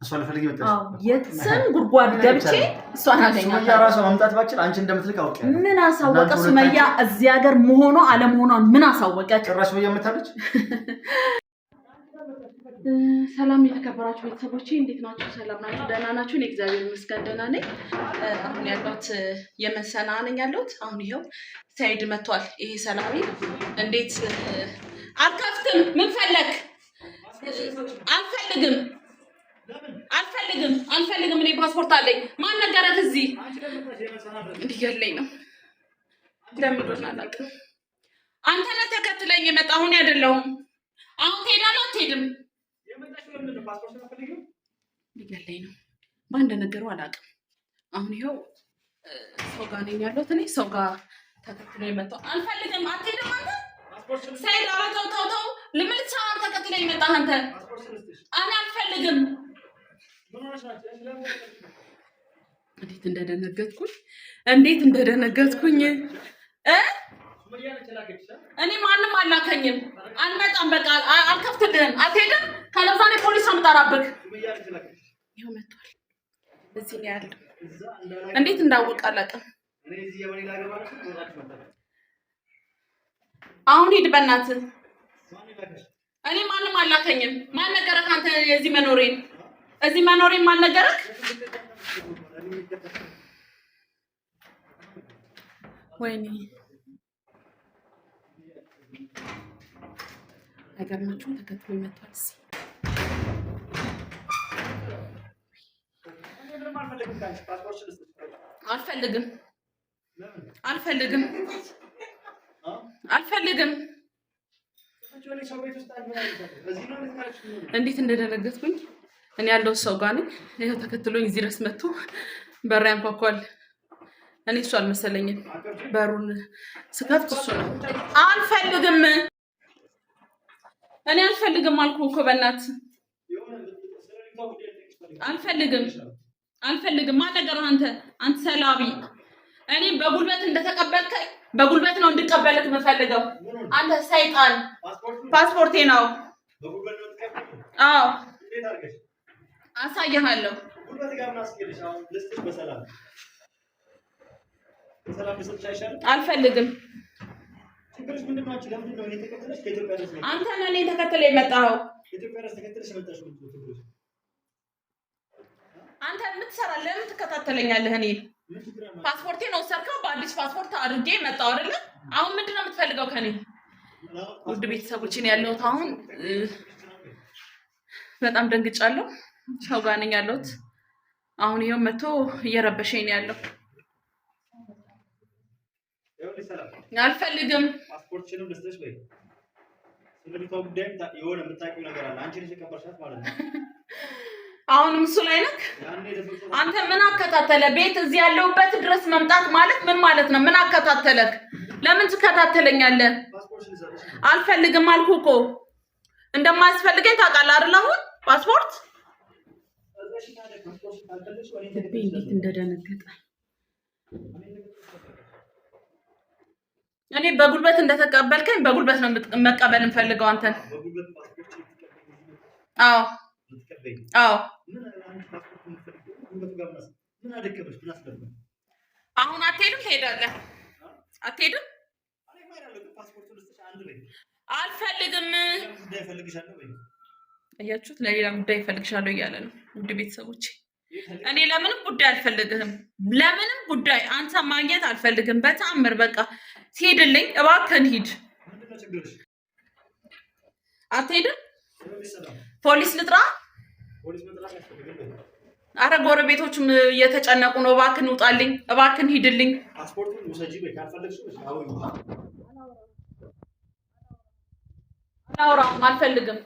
እሷን ፈልጊ መጣሽ? አዎ የትም ጉድጓድ ገብቼ እሷን አገኛታለሁ። ሱመያ ራሷ መምጣት ባችል አንቺ እንደምትልክ አውቄያለሁ። ምን አሳወቀ? ሱመያ እዚህ ሀገር መሆኗ አለመሆኗን ምን አሳወቀ? ጭራሽ ሱመያ መታለች። ሰላም የተከበራችሁ ቤተሰቦቼ እንዴት ናችሁ? ሰላም ናችሁ? ደህና ናችሁ? እኔ እግዚአብሔር ይመስገን ደህና ነኝ። አሁን ያለሁት የመሰና ነኝ ያለሁት። አሁን ይሄው ሰይድ መጥቷል። ይሄ ሰላሚ እንዴት አልከፍትም። ምን ፈለክ? አልፈልግም። እኔ ፓስፖርት አለኝ። ማን ነገረህ? እዚህ እንዲያለኝ ነው እንደምዶና አላውቅም። አንተ ነህ ተከትለኝ የመጣ አሁን አይደለሁም። አሁን ትሄዳለህ አትሄድም? እንዲያለኝ ነው። ማን እንደነገረው አላውቅም። አሁን ይኸው ሰው ጋር ነኝ ያለሁት። እኔ ሰው ጋር ተከትለኝ የመጣው አልፈልግም። አትሄድም አንተ ሰይድ። ኧረ ተው ልምልት ሰዓት ተከትለኝ የመጣህ አንተ። እኔ አልፈልግም። እንዴት እንደደነገጥኩኝ እኔ ማንም አላከኝም። አልመጣም። በቃ አልከፍትልህም። አትሄድም። ካለዛ እኔ ፖሊስ ነው የምጠራብህ። ይኸው መጥቷል። እዚህ ነው ያለው። እንዴት እንዳወቅ አላውቅም። አሁን ሂድ በእናትህ። እኔ ማንም አላከኝም። ማን ነገረህ አንተ እዚህ መኖሬን ማን ነገረህ? ወይኔ አይገርማችሁም? ተከትሎ ይመጣል። አልፈልግም። እንዴት እንደደነገጥኩኝ እኔ ያለው ሰው ጋር ነኝ። ይሄው ተከትሎኝ እዚህ ድረስ መጥቶ በር ያንኳኳል። እኔ እሱ አልመሰለኝም። በሩን ስከፍት እሱ ነው። እኔ አልፈልግም አልኩህ እኮ በእናትህ። አልፈልግም። ማን ነገረህ አንተ ሰላቢ? እኔ በጉልበት እንደተቀበልከኝ በጉልበት ነው እንድቀበልክ የምፈልገው። አንተ ሰይጣን። ፓስፖርቴ ነው። አዎ አሳይሃለሁ። አልፈልግም። አንተ ነህ እኔን ተከትለህ የመጣኸው። አንተ የምትሰራ ለምን ትከታተለኛለህ? እኔ ፓስፖርቴን ወሰድከው። በአዲስ ፓስፖርት አድርጌ መጣሁ አይደለ? አሁን ምንድነው የምትፈልገው ከኔ? ውድ ቤተሰቦችን ያለሁት አሁን በጣም ደንግጫለሁ። ሰው ጋር ነኝ ያለሁት። አሁን ይሄው መጥቶ እየረበሸኝ ነው ያለው። አልፈልግም። ፓስፖርትሽንም ልስጥሽ በይ። ስለሚታው ጉዳይ የሆነ የምታውቂው ነገር አለ። አንቺ ልጅ ከበርሻት ማለት ነው። አሁንም እሱ ላይ ነክ። አንተ ምን አከታተለ? ቤት እዚህ ያለውበት ድረስ መምጣት ማለት ምን ማለት ነው? ምን አከታተለክ? ለምን ትከታተለኛለህ? አልፈልግም አልኩህ እኮ። እንደማያስፈልገኝ ታውቃለህ አይደል? አሁን ፓስፖርት እንዴት እንደደነገጠ እኔ በጉልበት እንደተቀበልከኝ በጉልበት ነው መቀበል እንፈልገው አንተን። አዎ አሁን አትሄድም? ትሄዳለህ? አትሄድም? አልፈልግም። እያችሁት ለሌላ ጉዳይ እፈልግሻለሁ እያለ ነው። ውድ ቤተሰቦቼ እኔ ለምንም ጉዳይ አልፈልግህም። ለምንም ጉዳይ አንተ ማግኘት አልፈልግም በተአምር። በቃ ሂድልኝ እባክህን ሂድ። አትሄድም? ፖሊስ ልጥራ? አረ ጎረቤቶችም እየተጨነቁ ነው። እባክህን ውጣልኝ፣ እባክህን ሂድልኝ። አላወራም፣ አልፈልግም።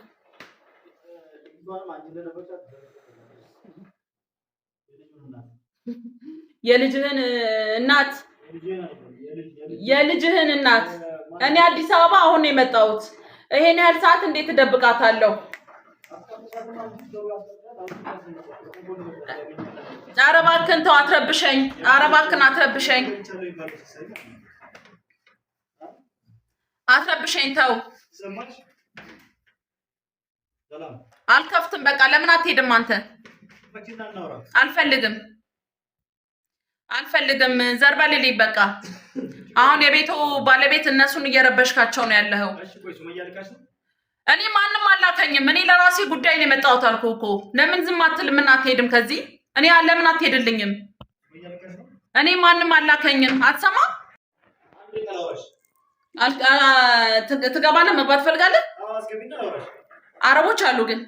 የልጅህን እናት እኔ አዲስ አበባ አሁን ነው የመጣሁት። ይሄን ያህል ሰዓት እንዴት እደብቃታለሁ? ኧረ እባክህን ተው፣ አትረብሸኝ። ኧረ እባክህን አትረብሸኝ፣ ተው። አልከፍትም። በቃ ለምን አትሄድም አንተ? አልፈልግም ዘርበልልኝ በቃ አሁን የቤቱ ባለቤት እነሱን እየረበሽካቸው ነው ያለኸው እኔ ማንንም አላከኝም እኔ ለራሴ ጉዳይ ነው የመጣሁት አልኩህ እኮ ለምን ዝም አትልም እና አትሄድም ከዚህ እኔ ለምን አትሄድልኝም እኔ ማንንም አላከኝም አትሰማ ትገባለህ መግባት ፈልጋለህ አረቦች አሉ ግን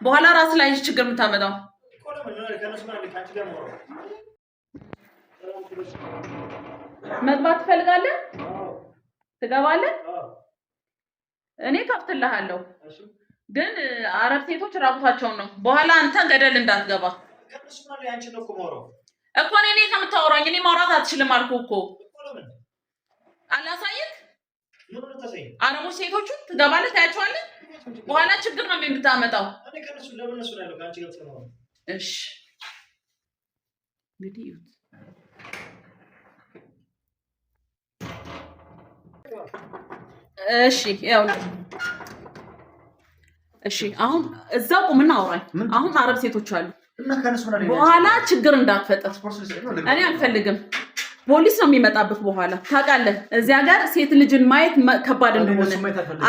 በኋላ ራስ ላይ ችግር የምታመጣው መግባት ትፈልጋለህ ትገባለህ እኔ ከፍትልሃለሁ ግን አረብ ሴቶች ራቁታቸውን ነው በኋላ አንተ ገደል እንዳትገባ እኮ እኔ ከምታወራኝ እኔ ማውራት አትችልም አልኩህ እኮ አላሳይክ አረቦች ሴቶቹ ትገባለህ ታያቸዋለህ በኋላ ችግር ነው የምታመጣው እሺ እንግዲህ እሺ ያው እሺ አሁን እዛው ቁምና አውራኝ አሁን አረብ ሴቶች አሉ በኋላ ችግር እንዳትፈጠር እኔ አልፈልግም ፖሊስ ነው የሚመጣበት በኋላ ታውቃለህ እዚያ ጋር ሴት ልጅን ማየት ከባድ እንደሆነ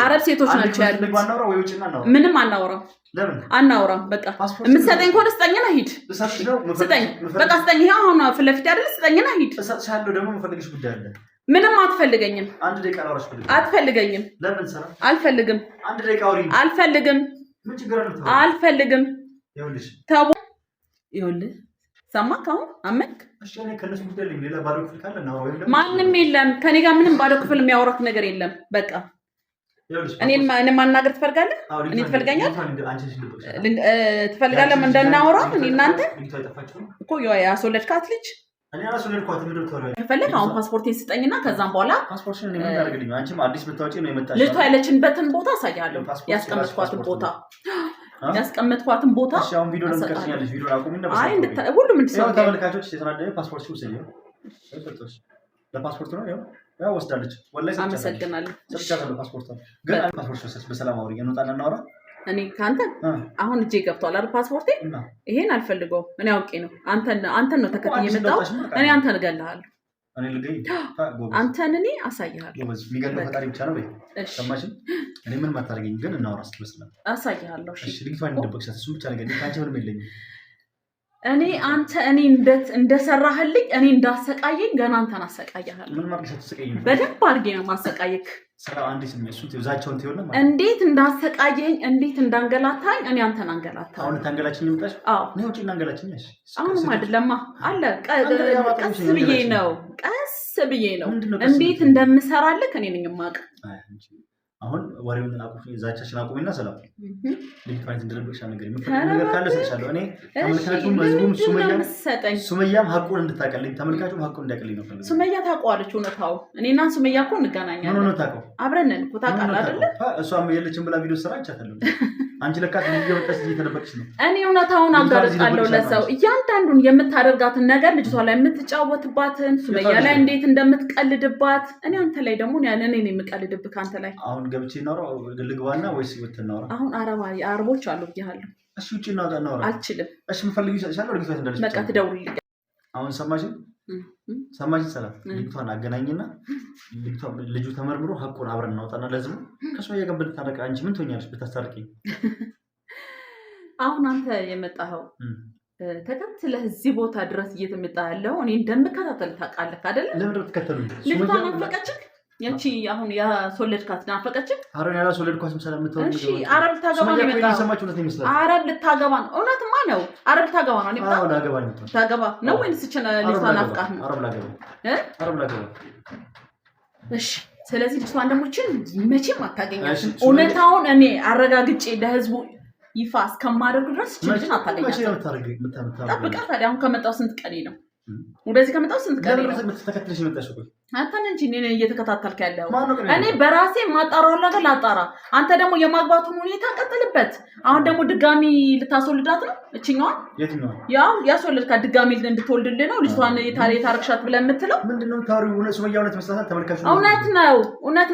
አረብ ሴቶች ናቸው ያሉት ምንም አናወራም በቃ የምትሰጠኝ ከሆነ ስጠኝና ሂድ ስጠኝ በቃ ስጠኝ አሁን ፊት ለፊት አይደል ስጠኝና ሂድ ምንም አትፈልገኝም አትፈልገኝም አልፈልግም አልፈልግም ተው ይኸውልህ ሰማክ አሁን አመንክ ማንም የለም ከኔ ጋር ምንም ባዶ ክፍል የሚያወራክ ነገር የለም በቃ እኔ ማናገር ትፈልጋለህ እኔ ትፈልጋለህ እንደናወራ እኔ እናንተ እኮ ያስወለድካት ልጅ እኔ አላስወለድኳት ምንድነው ተወራኝ ከፈለክ አሁን ፓስፖርቴን ስጠኝና ከዛም በኋላ ፓስፖርትሽን ምን ያደርግልኝ አንቺም አዲስ ብታወጪ ነው የመጣሽ ልጅቷ ያለችንበትን ቦታ አሳያለሁ ያስቀመጥኳትን ቦታ እሺ አሁን ቪዲዮ ለምትቀርጽኛለሽ ቪዲዮ አቁሚና አይ ሁሉም እንድትሰማ ተመልካቾች የተናደደ ፓስፖርት ወሰደኝ ለፓስፖርት ነው ያው ወስዳለች ወላሂ አመሰግናለሁ ሰጥቻለሁ ፓስፖርት ግን ፓስፖርት ወሰደች በሰላም አውሪ እንወጣና እናወራ እኔ ካንተ አሁን እጄ ገብቷል አይደል ፓስፖርቴ ይሄን አልፈልገውም እኔ አውቄ ነው አንተን ነው ተከትዬ የመጣው እኔ አንተን እገልሃለሁ እኔ ልገኝ አንተን እኔ አሳይሃለሁ የሚገለው ፈጣሪ ብቻ ነው ሰማሽ እኔ ምን ማታረገኝ ግን እናወራ ስትመስላ አሳይሃለሁ እሺ ልጅቷን እንደበቅሻት እሱ ብቻ ነገር ካንቺ ምንም የለኝም እኔ እንደሰራህልኝ እኔ እንዳሰቃየኝ ገና አንተን አሰቃያለሁ ምን ማርገሻት ተሰቃየኝ በደንብ አድርጌ ነው ማሰቃየክ ሰራ አንዴ ስሜት ዛቻውን ትይውና እንዴት እንዳሰቃየኝ እንዴት እንዳንገላታኝ እኔ አንተን አንገላታው አሁን ታንገላችኝ ይምጣሽ አዎ ነው ወጪ እናንገላችኝ እሺ አሁን አይደለማ አለ ቀስ ብዬ ነው እንዴት እንደምሰራልክ እኔ ነኝ የማውቅ አሁን ወሬውን አቁፊ ዛቻችን አቁሚና ሰላም ልጅቷን እንደደበቅሻ ነገር ነገር ካለ ሰጥሻለሁ እኔ ተመልካቹም ህዝቡም ሱመያም ሀቁን እንድታቀልኝ ተመልካቹም ሀቁን እንዲያቀልኝ ነው ፈልገው ሱመያ ታውቀዋለች እውነታው እኔና ሱመያ እኮ እንገናኛለን ምን ነው ታውቀው አብረን ነን እኮ ታውቃለህ አይደል እሷም የለችም ብላ ቪዲዮ ሰራ አይቻታለሁ አንቺ ለካት እየወጣች እየተደበቅሽ ነው እኔ እውነታውን አጋርጣለሁ ለሰው እያንዳንዱን የምታደርጋትን ነገር ልጅቷ ላይ የምትጫወትባትን ሱመያ ላይ እንዴት እንደምትቀልድባት እኔ አንተ ላይ ደግሞ እኔ ነኝ የምቀልድብህ አንተ ላይ አሁን ገብቼ ነው ልግባና ወይስ ወጥተናውራ አሁን አረቦች አሉ ብያለሁ እሺ ውጪ እናውራ አልችልም እሺ ምፈልግ ይሰጥሻለሁ ልጅቷ እንደልሽ በቃ ትደውልልኝ አሁን ሰማሽኝ ሰላም ልጅቷን አገናኝና ልጁ ተመርምሮ ሀቁን አብረን እናውጣና ለዝሙ ከሱመያ ጋር ብታረቅ አንቺ ምን ትሆኛለሽ ብታስታርቂኝ አሁን አንተ የመጣኸው ተከትለህ እዚህ ቦታ ድረስ እየተመጣ ያለው እኔ እንደምከታተል ታውቃለህ አይደል ለምን ተከተሉኝ ልጅቷን ናፈቀችህ ያቺ አሁን ያስወለድካት ናፈቀችህ አረን ያላስወለድኳትም ሰላም ምትሆን እሺ አረብ ልታገባ ነው የመጣው አረብ ልታገባ ነው እውነትማ ነው አረብ ልታገባ ነው እኔ አዎ ላገባ ነው ታገባ ነው ወይስ እቺን ልጅቷን ናፍቃት ነው አረብ ላገባ እሺ ስለዚህ ልጅቷን ደሞችን መቼም አታገኛትም እውነታውን እኔ አረጋግጬ ለህዝቡ ይፋ እስከማደርግ ድረስ ልጅን አታገኛትም ጠብቃ ታዲያ አሁን ከመጣው ስንት ቀኔ ነው ወደዚህ ከመጣው ስንት ቀኔ ነው ተከትለሽ መጣሽ እኮ አንተን እንጂ እኔ እየተከታተልክ ያለው እኔ በራሴ ማጣራው ነገር ላጣራ አንተ ደግሞ የማግባቱን ሁኔታ ቀጥልበት አሁን ደግሞ ድጋሚ ልታስወልዳት ነው እቺኛው ያው ያስወልድካ ድጋሚ እንድትወልድልህ ነው ልጅቷን የታረክሻት ብለህ የምትለው ምንድነው ታሪው ሱመያ እውነት መስላታል ተመልካቹ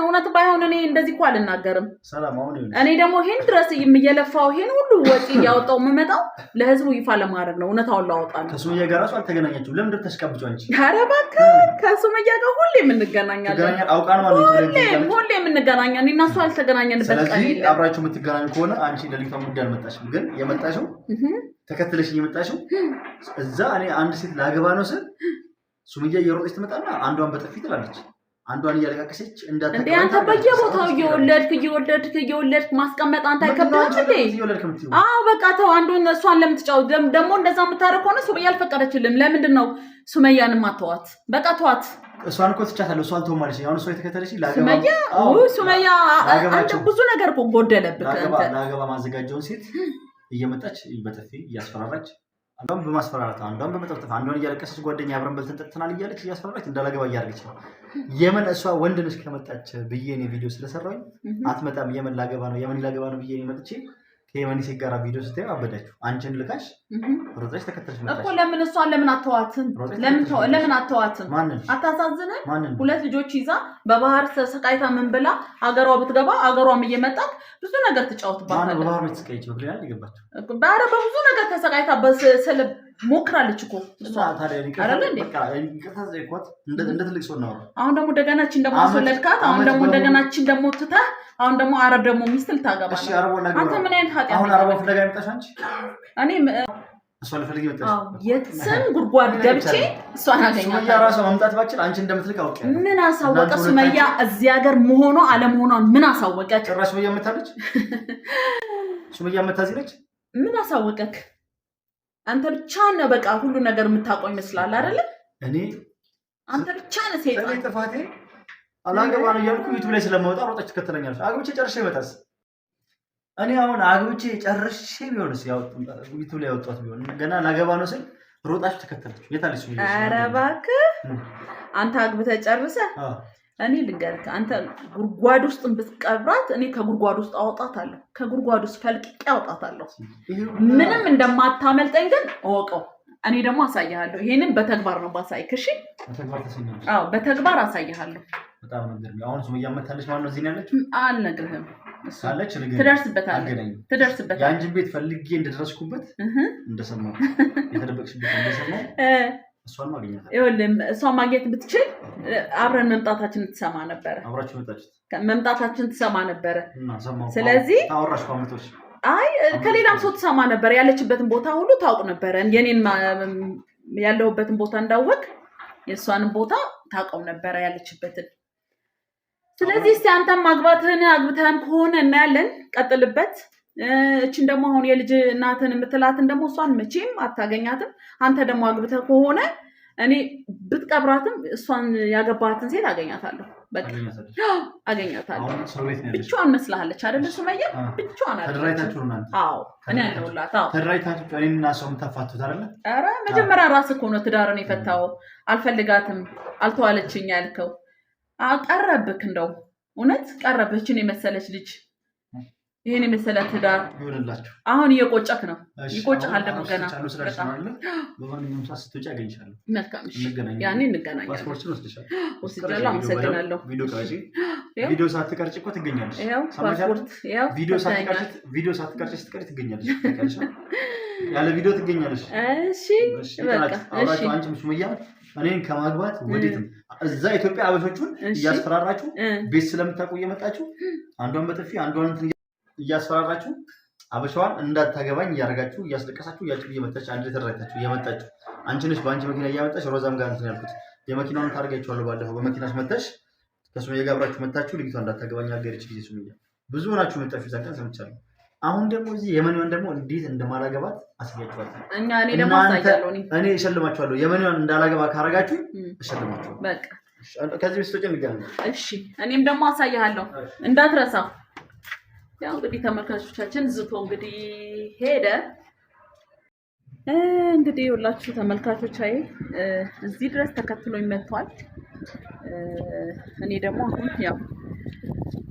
እውነት ባይሆን እኔ እንደዚህ እኮ አልናገርም ሰላም አሁን እኔ ደግሞ ይሄን ድረስ የምየለፋው ይሄን ሁሉ ወጪ ያወጣው መመጣው ለህዝቡ ይፋ ለማድረግ ነው እውነታውን ላወጣ ነው ከሱመያ ጋር ራሱ አልተገናኛችሁ ለምን ተስቀብጫው አንቺ ኧረ እባክህ ከሱመያ ጋር ሁሌ የምንገናኛለን አውቃ ነው ማለት ሁሌ የምንገናኛለን እና እሱ አልተገናኘንበት ቀን የለም አብራችሁ የምትገናኙ ከሆነ አንቺ ለሊቷ ሙዳል መጣሽም ግን የመጣሽው ተከትለሽ የመጣሽው እዛ እኔ አንድ ሴት ላገባ ነው ስል ሱመያ እየሮጠች ትመጣና አንዷን በጥፊ ትላለች አንዷን እያለቃቀሰች እንዴ አንተ በየቦታው እየወለድክ ማስቀመጥ አንተ አይከብድም እንዴ አዎ በቃ ተው አንዱን እሷን ለምትጫወት ደግሞ እንደዛ የምታረግ ሆነ ሱመያ አልፈቀደችልም ለምንድን ነው ሱመያን ማተዋት በቃ ተዋት እሷን እኮ ትቻታለህ እሷን ተው ማለት ነው እሷ የተከተለች ሱመያ አንተ ብዙ ነገር እኮ ጎደለብህ አንተ ላገባ ማዘጋጀውን ሴት እየመጣች በጥፊ እያስፈራራች አንዷን በማስፈራራት አንዷን በመጠፍጠፍ አንዷን እያለቀሰች ጓደኛ አብረን በልተን ጠጥተናል እያለች እያስፈራራች እንዳላገባ እያደረገች ነው የመን እሷ ወንድ ነሽ ከመጣች ብዬ ነው ቪዲዮ ስለሰራኝ አትመጣም የመን ላገባ ነው ብዬ ነው መጥቼ ከየመን ሲጋራ ቪዲዮ ስታይ አበዳችሁ አንቺን ልካሽ ሮጣሽ ተከተልሽ መጣሽ እኮ ለምን እሷን ለምን አተዋትም አታሳዝንም ሁለት ልጆች ይዛ በባህር ተሰቃይታ ምን ብላ አገሯ ብትገባ አገሯም እየመጣች ብዙ ነገር ትጫወትባታለች በባህር ተሰቃይች ብለናል ይገባችሁ በብዙ ነገር ተሰቃይታ በስለ ሞክራለች እኮ እሷ ታዲያ ይቀርታ እንደ ትልቅ ሰው ነው አሁን ደግሞ እንደገናችን ደግሞ አስወለድካት አሁን ደግሞ እንደገናችን ደግሞ ትተህ አሁን ደግሞ አረብ ደግሞ ሚስት ልታገባ ነው አንተ ምን አይነት ኃጢአት አሁን አረብ ፍለጋ መጣሽ አንቺ እኔ እሷ ልፈልግ መጣሽ የትም ጉድጓድ ገብቼ እሷን አገኛታለሁ ሱመያ ራሷ መምጣት ባችል አንቺ እንደምትልክ አውቄያለሁ ምን አሳወቀ ሱመያ እዚህ ሀገር መሆኗ አለመሆኗን ምን አሳወቀ ጭራሽ ሱመያ መታለች ሱመያ መታዚለች ምን አሳወቀክ አንተ ብቻ ነው በቃ ሁሉ ነገር የምታውቀው ይመስላል አይደል እኔ አንተ ብቻ ነህ ሰይጣን ጥፋቴ አላገባ ነው ያልኩ ዩቲዩብ ላይ ስለማወጣ ሮጣች ትከተለኛለች አግብቼ ጨርሼ መጣስ እኔ አሁን አግብቼ ጨርሼ ቢሆንስ ያው ዩቲዩብ ላይ ወጣት ቢሆን ገና ላገባ ነው ስል ሮጣች ተከተለች የታለች ሱመያ ኧረ እባክህ አንተ አግብተህ ጨርሰህ እኔ ልንገርህ አንተ ጉድጓድ ውስጥ ብትቀብራት እኔ ከጉድጓድ ውስጥ አወጣታለሁ ከጉድጓድ ውስጥ ፈልቅቄ አወጣታለሁ ምንም እንደማታመልጠኝ ግን እወቀው እኔ ደግሞ አሳይሃለሁ ይሄንን በተግባር ነው ባሳይክ እሺ በተግባር አሳይሃለሁ በጣም ነገር ነው አሁን ሱመያ መታለች ማለት ነው እዚህ ነው ያለችው አልነግርህም ካለች ትደርስበታለህ ያንቺን ቤት ፈልጌ እንደደረስኩበት እንደሰማሁ የተደበቅሽበት እንደሰማሁ እሷን ማግኘት እሷን ማግኘት ብትችል አብረን መምጣታችን ትሰማ ነበር አብራችሁ መምጣታችን ትሰማ ነበር እና ሰማሁ ስለዚህ ታወራሽ ኮሜንቶች አይ ከሌላም ሰው ትሰማ ነበር ያለችበትን ቦታ ሁሉ ታውቅ ነበር የኔን ያለውበትን ቦታ እንዳወቅ የሷን ቦታ ታውቀው ነበር ያለችበትን ስለዚህ እስቲ አንተም ማግባትህን አግብተህም ከሆነ እናያለን ቀጥልበት እቺን ደግሞ አሁን የልጅ እናትን የምትላትን ደግሞ እሷን መቼም አታገኛትም አንተ ደግሞ አግብተህ ከሆነ እኔ ብትቀብራትም እሷን ያገባትን ሴት አገኛታለሁ በቃ አገኛታለሁ ብቻዋን መስላለች አይደል ሱመያ ብቻዋን ተደራይታችሁ ነው አዎ እኔ አይደውላት ተደራይታችሁ እኔና ሰው ተፋቱት አይደል ኧረ መጀመሪያ ራስህ እኮ ነው ትዳርን የፈታው አልፈልጋትም አልተዋለችኝ ያልከው ቀረብክ እንደው እውነት ቀረብችን የመሰለች ልጅ ይሄን የመሰለ ትዳር ይወልላችሁ አሁን እየቆጨክ ነው ይቆጨሃል ደግሞ ገና በማንኛውም ሰዓት ስትወጪ አገኝሻለሁ መልካም ያኔ እንገናኛለን ፓስፖርት ወስጃለሁ አመሰግናለሁ ቪዲዮ ሳትቀርጪ እኮ ትገኛለሽ ፓስፖርት ቪዲዮ ሳትቀርጪ ስትቀሪ ትገኛለሽ ያለ ቪዲዮ ትገኛለሽ እሺ በቃ እሺ አንቺም ሱመያ እኔን ከማግባት ወዴትም እዛ ኢትዮጵያ አበሾቹን እያስፈራራችሁ ቤት ስለምታውቁ እየመጣችሁ አንዷን በጥፊ አንዷን እያስፈራራችሁ አበሻዋን እንዳታገባኝ እያደረጋችሁ እያስለቀሳችሁ ያቺ እየመጣች አንድ ተደራይታችሁ እየመጣችሁ አንቺ ነሽ በአንቺ መኪና እያመጣች ሮዛም ጋር እንትን ያልኩት የመኪናውን ታርጋችኋለሁ ባለፈው በመኪናሽ መጣሽ ከሱመያ ጋር አብራችሁ መጣችሁ ልጅቷ እንዳታገባኝ አገረች ጊዜ ሱመያ ብዙ ሆናችሁ መጣችሁ ዛቀን ሰምቻለሁ አሁን ደግሞ እዚህ የመንዋን ደግሞ እንዴት እንደማላገባት አስያችኋለሁ እኔ ደግሞ አሳያለሁ እኔ እሸልማችኋለሁ የመንዋን እንዳላገባ ካረጋችሁ እሸልማችኋለሁ በቃ ከዚህ በስተቀር እንገናኝ እሺ እኔም ደግሞ አሳያለሁ እንዳትረሳ ያው እንግዲህ ተመልካቾቻችን ዝቶ እንግዲህ ሄደ እንግዲህ ሁላችሁ ተመልካቾች እዚህ ድረስ ተከትሎኝ መጥቷል። እኔ ደግሞ አሁን ያው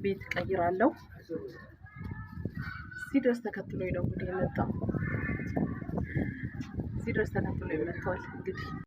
ቤት ቀይራለሁ። እዚህ ድረስ ተከትሎኝ ነው እንግዲህ የመጣው። እዚህ ድረስ ተከትሎኝ መጥቷል እንግዲህ